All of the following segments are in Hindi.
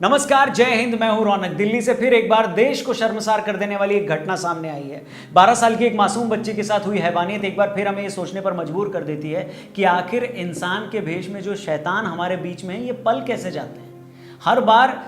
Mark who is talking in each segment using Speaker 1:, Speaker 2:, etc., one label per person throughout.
Speaker 1: नमस्कार, जय हिंद। मैं हूं रौनक। दिल्ली से फिर एक बार देश को शर्मसार कर देने वाली एक घटना सामने आई है। 12 साल की एक मासूम बच्ची के साथ हुई हैवानियत एक बार फिर हमें ये सोचने पर मजबूर कर देती है कि आखिर इंसान के भेष में जो शैतान हमारे बीच में है, ये पल कैसे जाते हैं। हर बार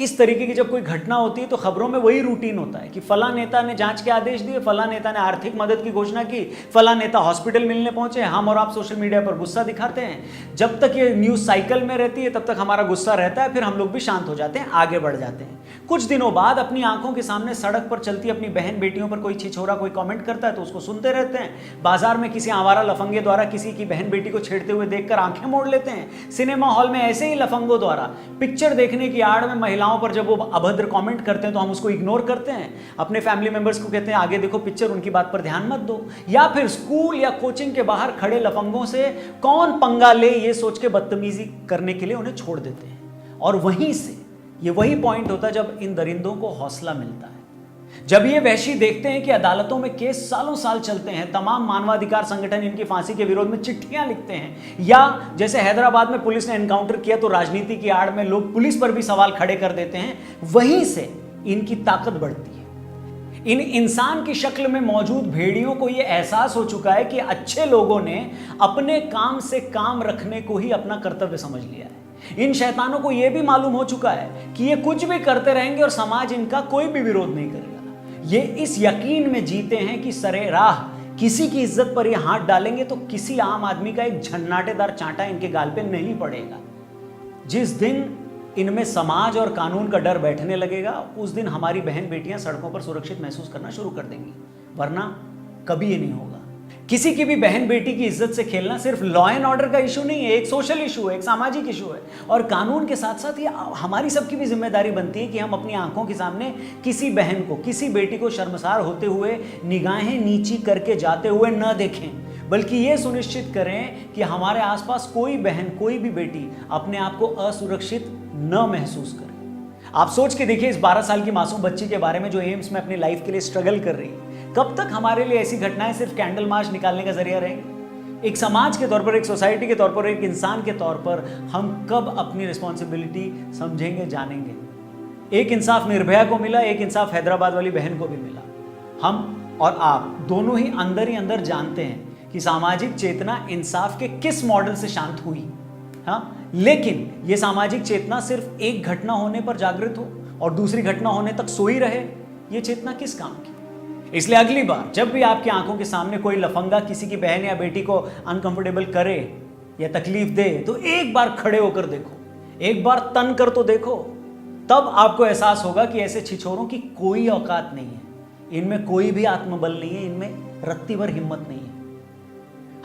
Speaker 1: इस तरीके की जब कोई घटना होती है तो खबरों में वही रूटीन होता है कि फला नेता ने जांच के आदेश दिए, फला नेता ने आर्थिक मदद की घोषणा की, फला नेता हॉस्पिटल मिलने पहुंचे। हम और आप सोशल मीडिया पर गुस्सा दिखाते हैं। जब तक ये न्यूज़ साइकिल में रहती है तब तक हमारा गुस्सा रहता है, फिर हम लोग भी शांत हो जाते हैं, आगे बढ़ जाते हैं। कुछ दिनों बाद अपनी आंखों के सामने सड़क पर चलती अपनी बहन बेटियों पर कोई छिछोरा कोई कमेंट करता है तो उसको सुनते रहते हैं। बाजार में किसी आवारा लफंगे द्वारा किसी की बहन बेटी को छेड़ते हुए देखकर आंखें मोड़ लेते हैं। सिनेमा हॉल में ऐसे ही लफंगों द्वारा पिक्चर देखने की आड़ में महिलाओं पर जब वो अभद्र कमेंट करते हैं तो हम उसको इग्नोर करते हैं। अपने फैमिली मेंबर्स को कहते हैं आगे देखो पिक्चर, उनकी बात पर ध्यान मत दो। या फिर स्कूल या कोचिंग के बाहर खड़े लफंगों से कौन पंगा ले ये सोच के बदतमीजी करने के लिए उन्हें छोड़ देते हैं। और वहीं से ये वही पॉइंट होता है जब इन दरिंदों को हौसला मिलता है। जब ये वहशी देखते हैं कि अदालतों में केस सालों साल चलते हैं, तमाम मानवाधिकार संगठन इनकी फांसी के विरोध में चिट्ठियां लिखते हैं, या जैसे हैदराबाद में पुलिस ने एनकाउंटर किया तो राजनीति की आड़ में लोग पुलिस पर भी सवाल खड़े कर देते हैं, वहीं से इनकी ताकत बढ़ती है। इन इंसान की शक्ल में मौजूद भेड़ियों को यह एहसास हो चुका है कि अच्छे लोगों ने अपने काम से काम रखने को ही अपना कर्तव्य समझ लिया है। इन शैतानों को यह भी मालूम हो चुका है कि ये कुछ भी करते रहेंगे और समाज इनका कोई भी विरोध नहीं करेगा। ये इस यकीन में जीते हैं कि सरे राह किसी की इज्जत पर ये हाथ डालेंगे तो किसी आम आदमी का एक झन्नाटेदार चांटा इनके गाल पे नहीं पड़ेगा। जिस दिन इनमें समाज और कानून का डर बैठने लगेगा, उस दिन हमारी बहन बेटियां सड़कों पर सुरक्षित महसूस करना शुरू कर देंगी, वरना कभी ये नहीं होगा। किसी की भी बहन बेटी की इज्जत से खेलना सिर्फ लॉ एंड ऑर्डर का इशू नहीं है, एक सोशल इशू है, एक सामाजिक इशू है। और कानून के साथ साथ ये हमारी सबकी भी जिम्मेदारी बनती है कि हम अपनी आंखों के सामने किसी बहन को, किसी बेटी को शर्मसार होते हुए, निगाहें नीची करके जाते हुए न देखें, बल्कि ये सुनिश्चित करें कि हमारे आसपास कोई बहन, कोई भी बेटी अपने आप को असुरक्षित न महसूस करे। आप सोच के देखिए इस 12 साल की मासूम बच्ची के बारे में जो एम्स में अपनी लाइफ के लिए स्ट्रगल कर रही है। कब तक हमारे लिए ऐसी घटनाएं सिर्फ कैंडल मार्च निकालने का जरिया रहेंगे? एक समाज के तौर पर, एक सोसाइटी के तौर पर, एक इंसान के तौर पर हम कब अपनी रिस्पॉन्सिबिलिटी समझेंगे, जानेंगे? एक इंसाफ निर्भया को मिला, एक इंसाफ हैदराबाद वाली बहन को भी मिला। हम और आप दोनों ही अंदर जानते हैं कि सामाजिक चेतना इंसाफ के किस मॉडल से शांत हुई। हाँ, लेकिन यह सामाजिक चेतना सिर्फ एक घटना होने पर जागृत हो और दूसरी घटना होने तक सोई रहे, यह चेतना किस काम की? इसलिए अगली बार जब भी आपकी आंखों के सामने कोई लफंगा किसी की बहन या बेटी को अनकंफर्टेबल करे या तकलीफ दे तो एक बार खड़े होकर देखो, एक बार तन कर तो देखो। तब आपको एहसास होगा कि ऐसे छिछोरों की कोई औकात नहीं है, इनमें कोई भी आत्मबल नहीं है, इनमें रत्ती भर हिम्मत नहीं है।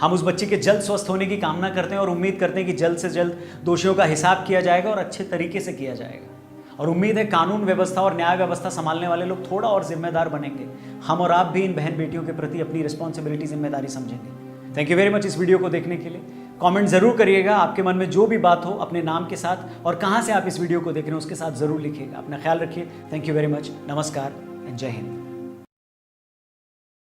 Speaker 1: हम उस बच्चे के जल्द स्वस्थ होने की कामना करते हैं और उम्मीद करते हैं कि जल्द से जल्द दोषियों का हिसाब किया जाएगा और अच्छे तरीके से किया जाएगा। और उम्मीद है कानून व्यवस्था और न्याय व्यवस्था संभालने वाले लोग थोड़ा और जिम्मेदार बनेंगे। हम और आप भी इन बहन बेटियों के प्रति अपनी रिस्पॉन्सिबिलिटी, जिम्मेदारी समझेंगे। थैंक यू वेरी मच इस वीडियो को देखने के लिए। कमेंट जरूर करिएगा, आपके मन में जो भी बात हो अपने नाम के साथ और कहां से आप इस वीडियो को देख रहे हैं उसके साथ जरूर लिखिएगा। अपना ख्याल रखिए। Thank you very much. नमस्कार, जय हिंद।